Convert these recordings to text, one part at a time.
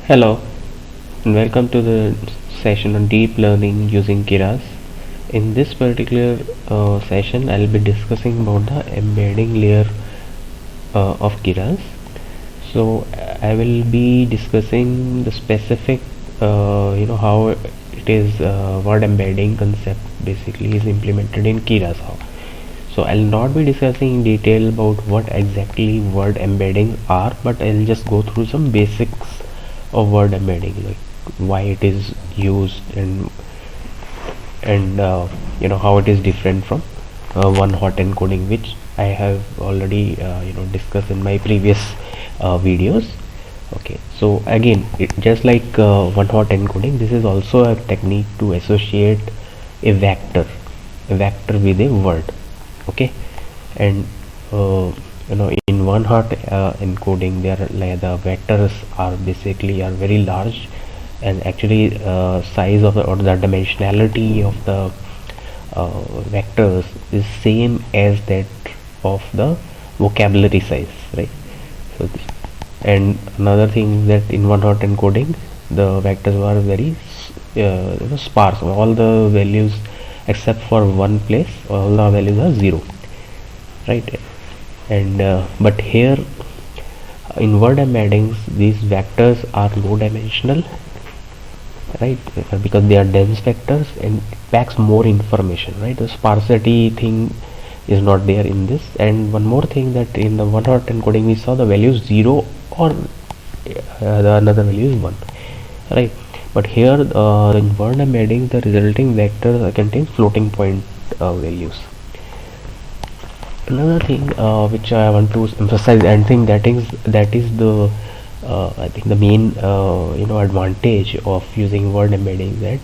Hello and welcome to the session on deep learning using Keras. In this particular session, I'll be discussing about the embedding layer of Keras. So I will be discussing the specific, how it is word embedding concept basically is implemented in Keras. So I'll not be discussing in detail about what exactly word embedding are, but I'll just go through some basics of word embedding, like why it is used and how it is different from one hot encoding, which I have already discussed in my previous videos. Okay, so again, just like one hot encoding, this is also a technique to associate a vector with a word. Okay, and in one hot encoding, there like the vectors are very large, and actually size of or the dimensionality of the vectors is same as that of the vocabulary size, right? So and another thing that in one hot encoding, the vectors were very sparse. All the values except for one place, all the values are 0, right? And but here in word embeddings, these vectors are low dimensional, right? Because they are dense vectors and it packs more information, right? The sparsity thing is not there in this. And one more thing, that in the one hot encoding we saw the value is 0 or the another value is 1, right? But here in word embedding, the resulting vectors contain floating point values. Another thing which I want to emphasize and think that is the I think the main advantage of using word embedding, that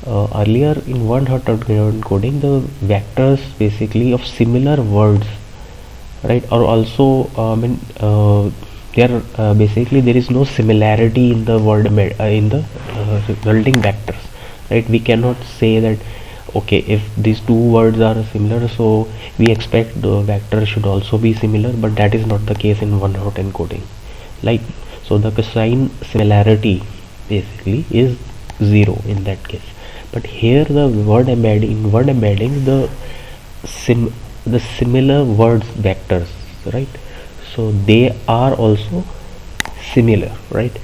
earlier in one hot encoding, the vectors basically of similar words, right, or also there basically there is no similarity in the word in the resulting vectors, right? We cannot say that okay, if these two words are similar, so we expect the vector should also be similar, but that is not the case in one hot encoding. Like, so the cosine similarity basically is 0 in that case. But here the word embedding the similar words vectors, right? So they are also similar, right?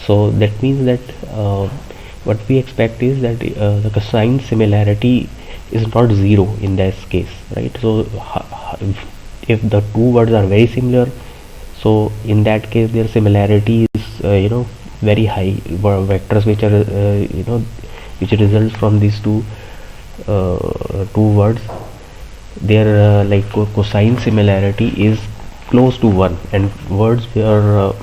So that means that what we expect is that the cosine similarity is not 0 in this case, right? So if the two words are very similar, so in that case their similarity is very high. Vectors which are which results from these two words, their cosine similarity is close to 1, and words where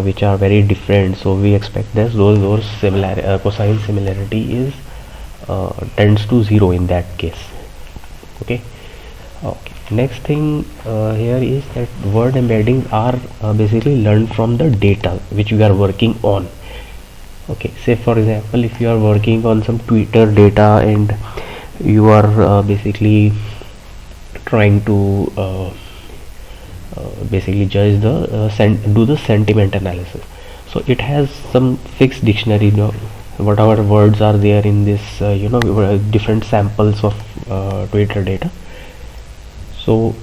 which are very different, so we expect that those similar cosine similarity is tends to 0 in that case. Okay. Next thing here is that word embeddings are basically learned from the data which we are working on. Okay, say for example, if you are working on some Twitter data and you are basically trying to basically judge the do the sentiment analysis, so it has some fixed dictionary, whatever words are there in this different samples of Twitter data. So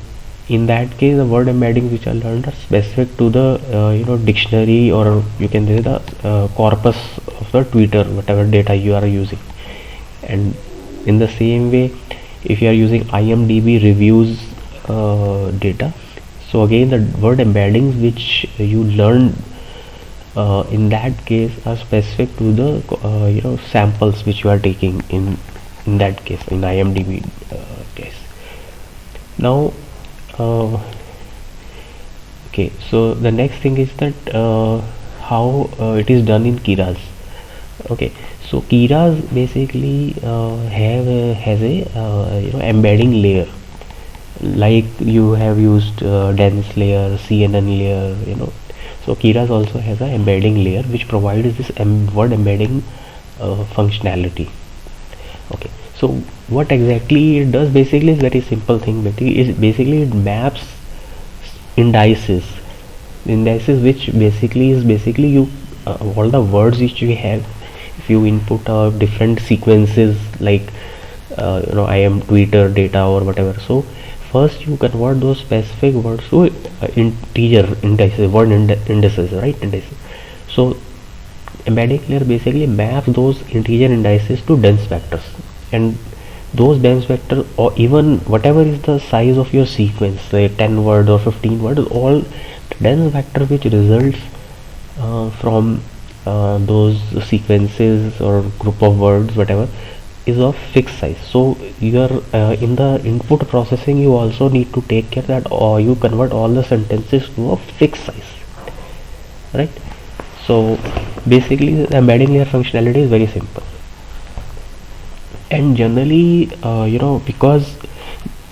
in that case, the word embeddings which are learned are specific to the dictionary, or you can say the corpus of the Twitter, whatever data you are using. And in the same way, if you are using IMDb reviews data, so again the word embeddings which you learn in that case are specific to the samples which you are taking in that case, in IMDb case. Now okay, so the next thing is that how it is done in Keras. Okay, so Keras basically has a embedding layer, like you have used dense layer, CNN layer, so Keras also has an embedding layer which provides this word embedding functionality. Okay, so what exactly it does basically is very simple thing. Basically it maps indices which basically you all the words which we have, if you input different sequences like I am Twitter data or whatever, so first you convert those specific words to integer indices, indices, right? Indices. So embedding layer basically maps those integer indices to dense vectors, and those dense vectors, or even whatever is the size of your sequence, say 10 words or 15 words, all dense vector which results from those sequences or group of words, whatever, is of fixed size. So you are in the input processing, you also need to take care that you convert all the sentences to a fixed size, right? So basically the embedding layer functionality is very simple, and generally because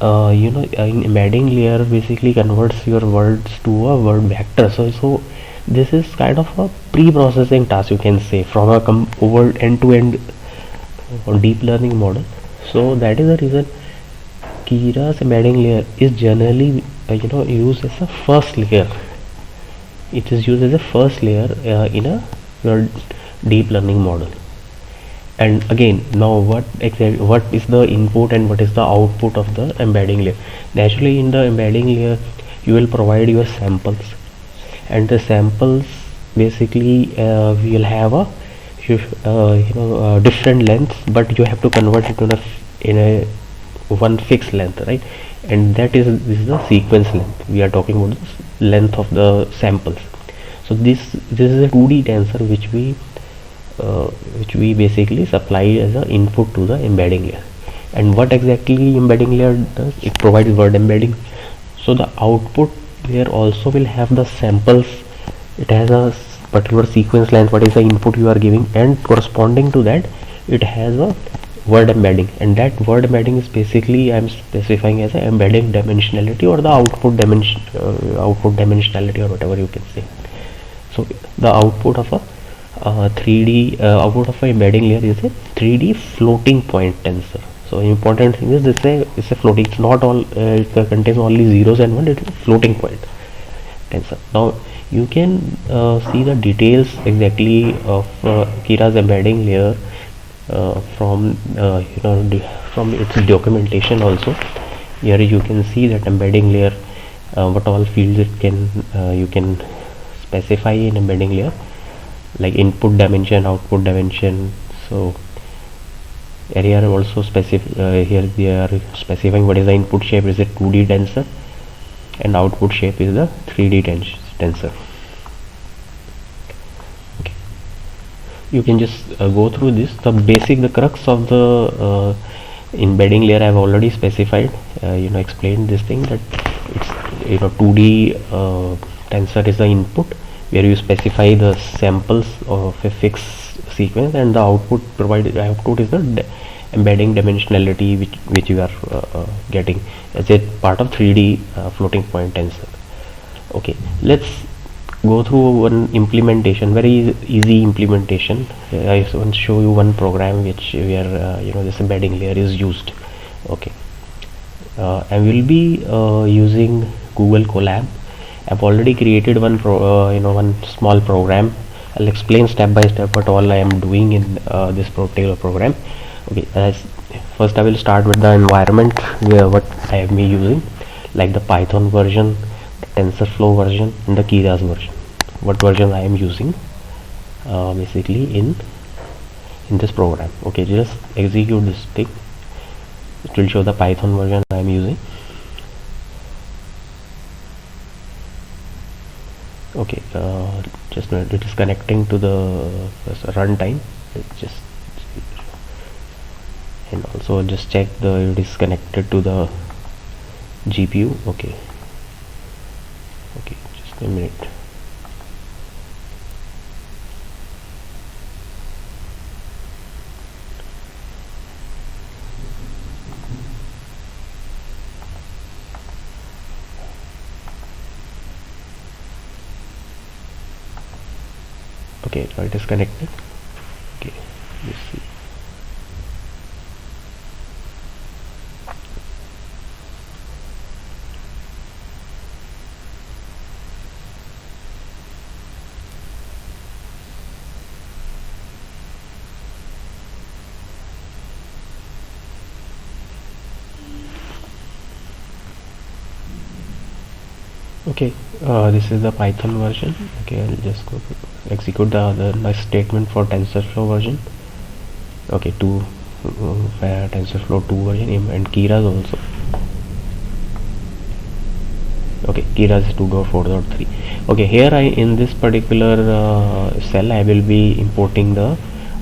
in embedding layer basically converts your words to a word vector. So this is kind of a pre-processing task, you can say, from a over end-to-end deep learning model. So that is the reason Keras embedding layer is generally used as a first layer. It is used as a first layer in a your deep learning model. And again, now what is the input and what is the output of the embedding layer? Naturally, in the embedding layer you will provide your samples, and the samples basically will have a different lengths, but you have to convert it to in a one fixed length, right? And this is the sequence length. We are talking about the length of the samples. So this is a 2D tensor which we basically supply as an input to the embedding layer. And what exactly embedding layer does? It provides word embedding. So the output layer also will have the samples. It has a particular sequence length, what is the input you are giving, and corresponding to that it has a word embedding, and that word embedding is basically I am specifying as a embedding dimensionality or the output dimensionality, or whatever you can say. So the output of a 3D output of a embedding layer is a 3D floating point tensor. So important thing is it's a floating. It's not all. It contains only zeros and one. It's a floating point tensor. Now you can see the details exactly of Keras embedding layer from from its documentation also. Here you can see that embedding layer, what all fields it can you can specify in embedding layer, like input dimension, output dimension. So here also here they are specifying what is the input shape, is it 2D tensor, and output shape is the 3D tensor. Okay, you can just go through this. The crux of the embedding layer I have already specified, explained this thing, that it's 2D tensor is the input, where you specify the samples of a fixed sequence, and the output is the embedding dimensionality which you are getting as a part of 3D floating point tensor. Okay, let's go through one implementation, very easy implementation. I want to show you one program where this embedding layer is used. Okay, I will be using Google Colab. I've already created one small program. I'll explain step by step what all I am doing in this particular program. Okay, first I will start with the environment where what I am using, like the Python version, the TensorFlow version, and the Keras version. What version I am using basically in this program. Okay, just execute this thing. It will show the Python version I am using. Okay, just it is connecting to the runtime. Just and also just check it is connected to the GPU. Okay, just a minute. Okay, so it is connected. Okay, let's see. Okay, this is the Python version. Okay, I'll just go to execute the next statement for TensorFlow version. Okay, TensorFlow 2 version and Keras also. Okay, Keras 2.4.3. Okay, here in this particular cell I will be importing the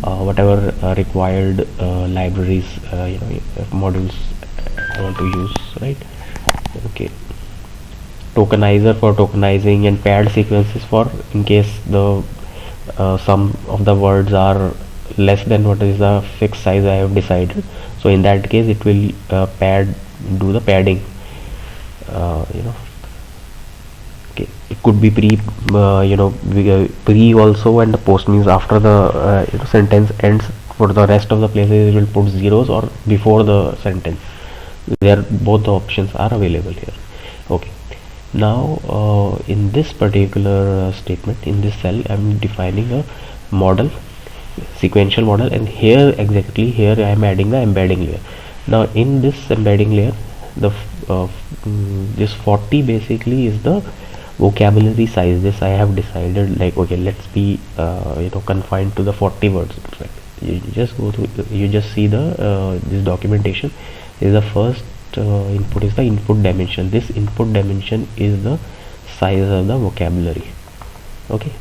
whatever required libraries, modules I want to use, right? Okay, tokenizer for tokenizing and paired sequences for in case the some of the words are less than what is the fixed size I have decided. So in that case it will do the padding. You know, okay, it could be pre also, and the post means after the sentence ends. For the rest of the places it will put zeros or before the sentence. There both the options are available here. Okay, now in this particular statement, in this cell I'm defining a model, sequential model, and here exactly here I am adding the embedding layer. Now in this embedding layer, the this 40 basically is the vocabulary size. This I have decided, like, okay, let's be confined to the 40 words. You just go through, you just see the this documentation. Is the first input is the input dimension. This input dimension is the size of the vocabulary. Okay,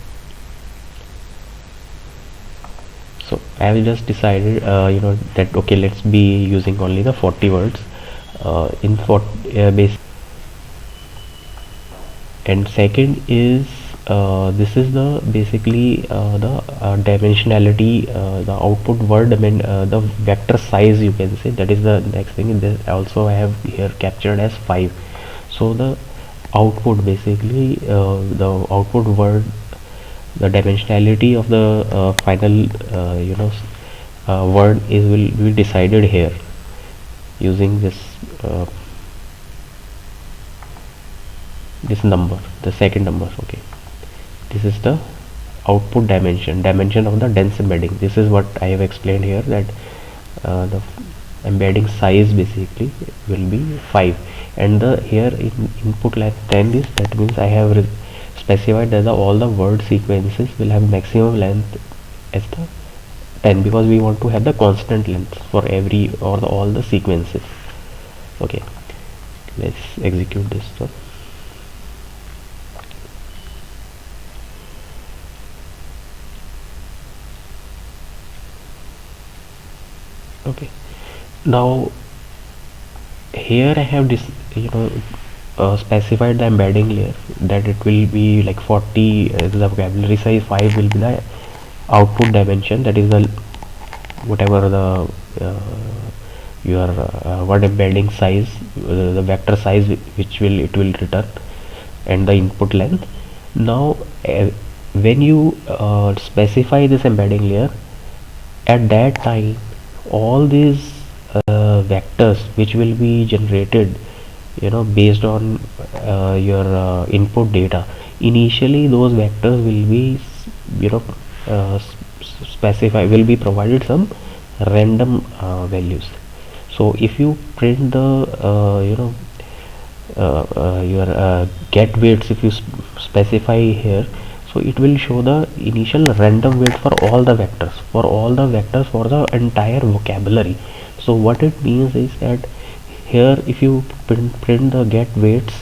so I have just decided that okay, let's be using only the 40 words in for base. And second is this is the basically the dimensionality, the output word the vector size, you can say. That is the next thing. This also I have here captured as 5. So the output basically the output word, the dimensionality of the final word is will be decided here using this number, the second number. Okay, this is the output dimension of the dense embedding. This is what I have explained here, that the embedding size basically will be 5, and the here in input length 10 is, that means I have specified that all the word sequences will have maximum length as the 10, because we want to have the constant length for every or all the sequences. Okay, let's execute this stuff. Okay, now here I have this specified the embedding layer, that it will be like 40 the vocabulary size, 5 will be the output dimension, that is the whatever the your word embedding size, the vector size which will it will return, and the input length. Now when you specify this embedding layer, at that time all these vectors which will be generated based on your input data, initially those vectors will be you know specify will be provided some random values. So if you print the your get weights, if you specify here, so it will show the initial random weight for all the vectors, for the entire vocabulary. So what it means is that here if you print the get weights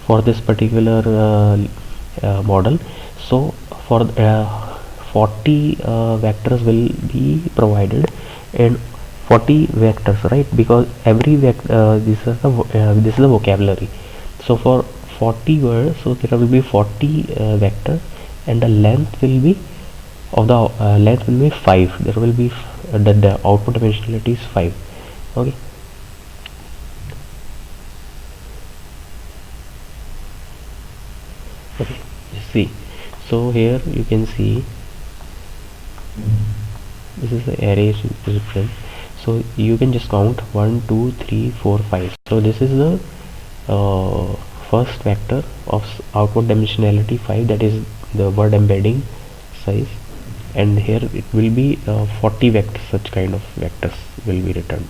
for this particular model, so for 40 vectors will be provided, and 40 vectors, right? Because every vector this is the vocabulary. So for 40 words, so there will be 40 vectors, and the length will be of the length will be 5. There will be the output dimensionality is 5. Okay, okay, see, so here you can see this is the array reference. So you can just count 1 2 3 4 5. So this is the first vector of output dimensionality 5, that is the word embedding size, and here it will be 40 vectors, such kind of vectors will be returned.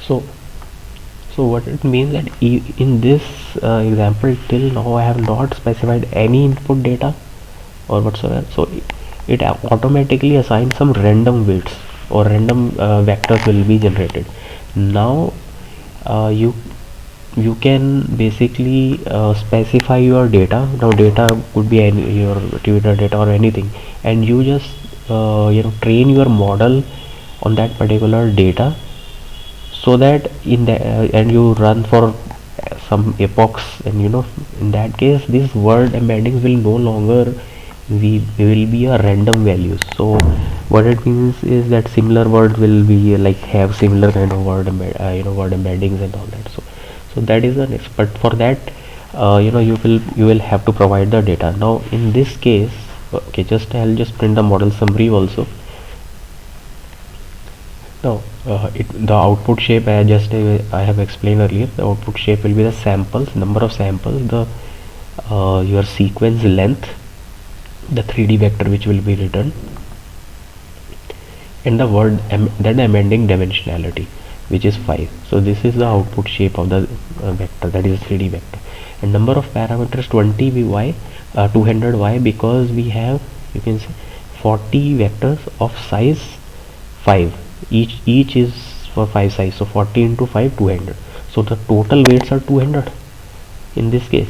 So what it means that in this example till now I have not specified any input data or whatsoever, so it automatically assigns some random weights or random vectors will be generated. Now you can basically specify your data. Now data could be any your Twitter data or anything, and you just train your model on that particular data, so that in the and you run for some epochs, and in that case these word embeddings will no longer will be a random values. So what it means is that similar words will be like have similar kind of word embeddings and all that. So that is the next, but for that you will have to provide the data. Now in this case, okay, I'll just print the model summary also. Now the output shape I have explained earlier. The output shape will be the samples, number of samples, the your sequence length, the 3D vector which will be written, and the then embedding dimensionality, which is 5. So this is the output shape of the vector, that is 3D vector. And number of parameters 20 why 200 why, because we have, you can say, 40 vectors of size 5, each is for 5 size, so 40 into 5 200. So the total weights are 200 in this case.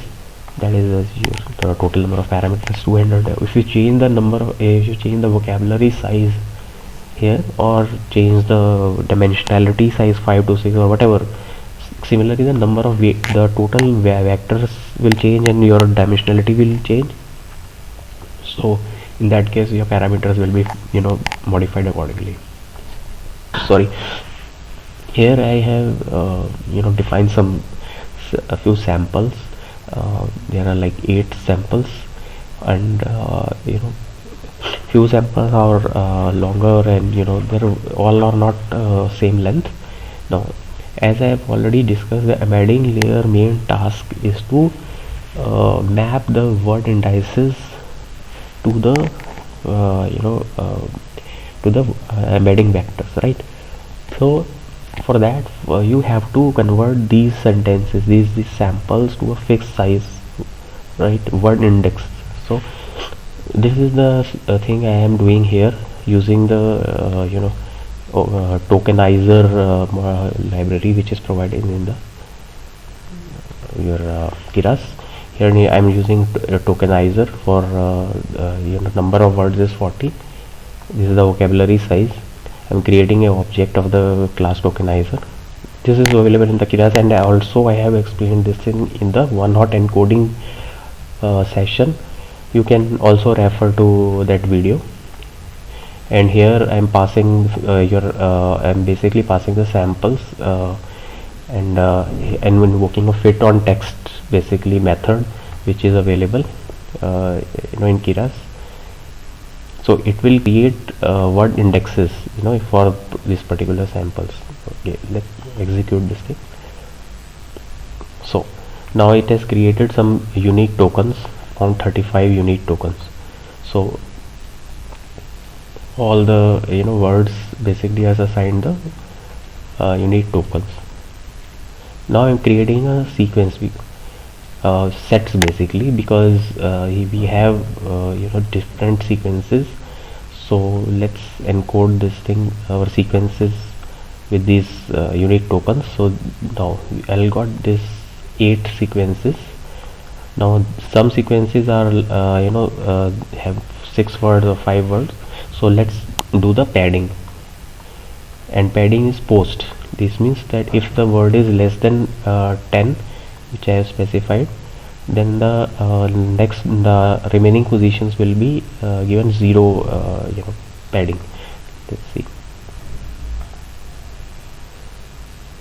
That is the total number of parameters 200. If you change the number if you change the vocabulary size here, or change the dimensionality size 5 to 6 or whatever, similarly the number of the total vectors will change and your dimensionality will change. So in that case your parameters will be modified accordingly. Sorry, here I have defined a few samples. There are like 8 samples, and few samples are longer, and they're all are not same length. Now as I have already discussed, the embedding layer main task is to map the word indices to the embedding vectors, right? So for that you have to convert these sentences, these samples, to a fixed size, right, word index. So this is the thing I am doing here using the tokenizer library, which is provided in the your Keras. Here I am using a tokenizer for number of words is 40. This is the vocabulary size. I am creating an object of the class tokenizer. This is available in the Keras, and also I have explained this in the one-hot encoding session. You can also refer to that video. And here I am passing I am basically passing the samples and invoking a fit on text basically method, which is available in Keras. So it will create word indexes for these particular samples. Okay, let's execute this thing. So now it has created some unique tokens, on 35 unique tokens. So all the words basically has assigned the unique tokens. Now I'm creating a sequence sets basically, because we have different sequences. So let's encode this thing, our sequences, with these unique tokens. So now I'll got this 8 sequences. Now some sequences are have 6 words or 5 words. So let's do the padding, and padding is post. This means that if the word is less than 10, which I have specified, then the the remaining positions will be given 0 padding. Let's see,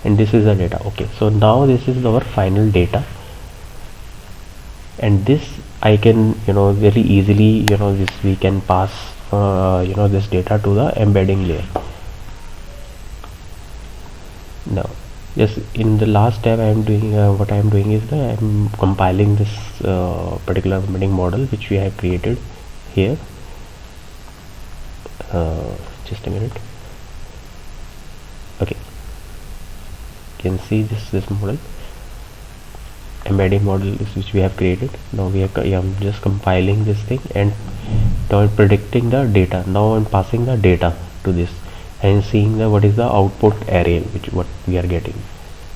and this is the data. Okay, so now this is our final data, and this I can very easily this we can pass this data to the embedding layer. Now just in the last step I am doing what I am doing is that I am compiling this particular embedding model which we have created here. Just a minute. Okay, can see this model, embedding model is which we have created. Now I'm just compiling this thing, and now I'm predicting the data. Now I'm passing the data to this and seeing the what is the output array which what we are getting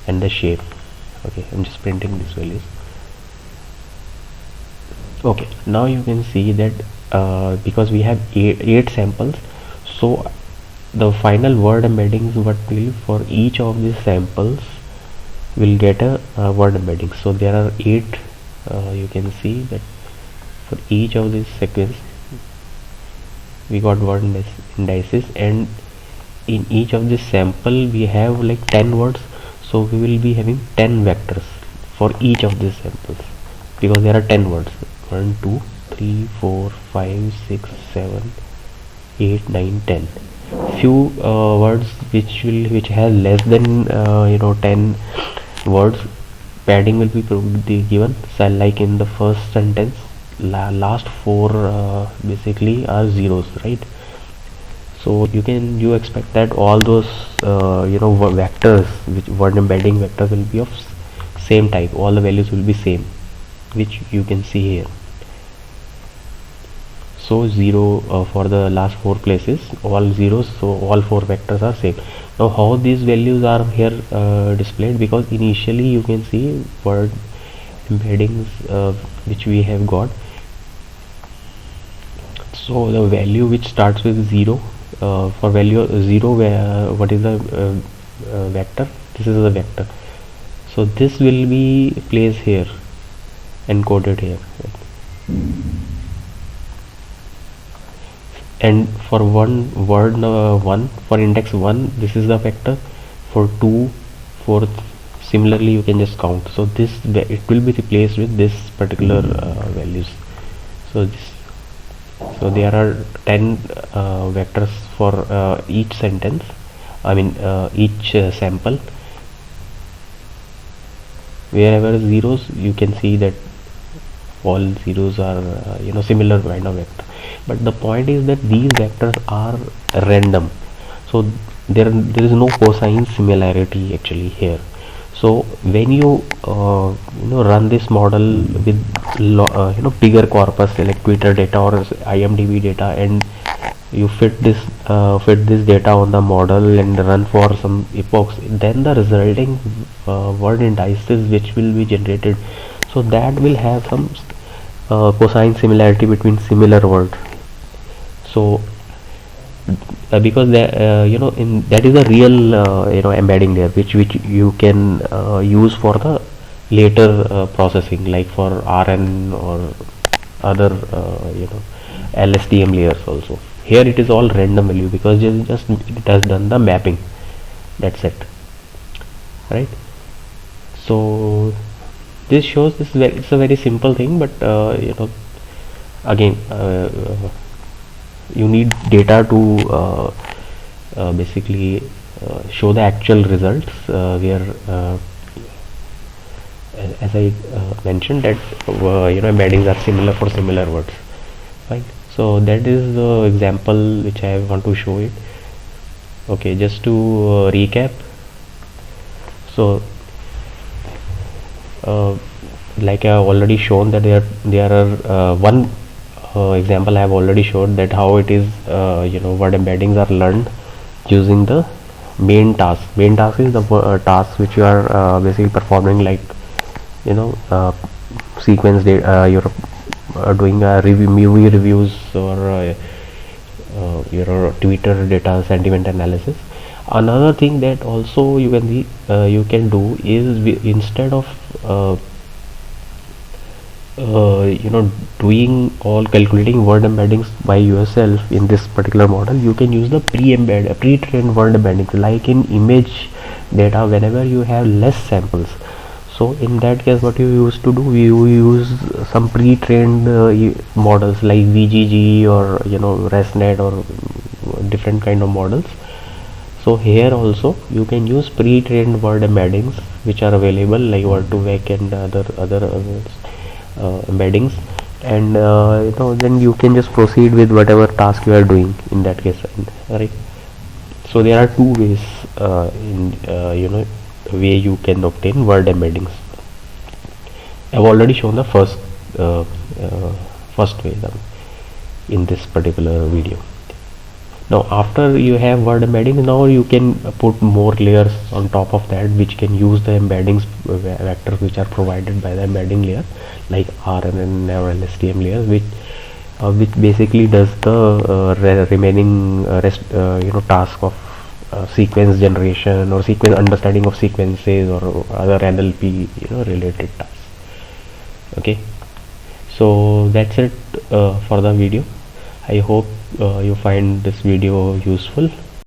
and the shape. Okay, I'm just printing these values. Okay, now you can see that because we have eight samples, so the final word embeddings what will for each of these samples will get a word embedding. So there are eight. You can see that for each of these sequence we got word indices, and in each of this sample we have like 10 words, so we will be having 10 vectors for each of these samples because there are 10 words. 1 2 3 4 5 6 7 8 9 10. Few words which has less than 10 words, padding will be given. So like in the first sentence, last four basically are zeros, right? So you expect that all those vectors, which word embedding vectors, will be of same type. All the values will be same, which you can see here. So 0 for the last four places, all zeros, so all four vectors are same. Now how these values are here displayed, because initially you can see word embeddings which we have got. So the value which starts with 0, for value 0, what is the vector? This is the vector, so this will be placed here, encoded here. And for one word 1, for index 1, this is the vector. For 2, 4, similarly you can just count. So this it will be replaced with this particular values. So there are 10 vectors for each sentence, each sample. Wherever zeros, you can see that all zeros are similar kind of vector. But the point is that these vectors are random, so there is no cosine similarity actually here. So when you run this model with bigger corpus like Twitter data or IMDb data, and you fit this data on the model and run for some epochs, then the resulting word indices which will be generated, so that will have some cosine similarity between similar words. So because that is a real embedding there, which you can use for the later processing, like for RN or other LSTM layers also. Here it is all random value because it has done the mapping. That's it, right? So this shows it's a very simple thing, but again you need data to basically show the actual results, where as I mentioned that embeddings are similar for similar words, right? So that is the example which I want to show it. Okay, just to recap. So like I have already shown that there are one example I have already showed, that how it is word embeddings are learned using the main task. Main task is the task which you are basically performing, like sequence data. You're doing a movie reviews or your Twitter data sentiment analysis. Another thing that also you can do is instead of doing all calculating word embeddings by yourself in this particular model, you can use the pre-trained word embeddings, like in image data. Whenever you have less samples, so in that case what you used to do, you use some pre-trained models like VGG or ResNet or different kind of models. So here also you can use pre-trained word embeddings which are available, like Word2Vec and other embeddings, and then you can just proceed with whatever task you are doing in that case, right? So there are two ways in way you can obtain word embeddings. I've already shown the first way in this particular video. Now after you have word embedding, now you can put more layers on top of that, which can use the embeddings vectors which are provided by the embedding layer, like RNN or LSTM layers, which basically does the remaining task of sequence generation or sequence understanding of sequences or other NLP related tasks. Okay, so that's it for the video. I hope you find this video useful.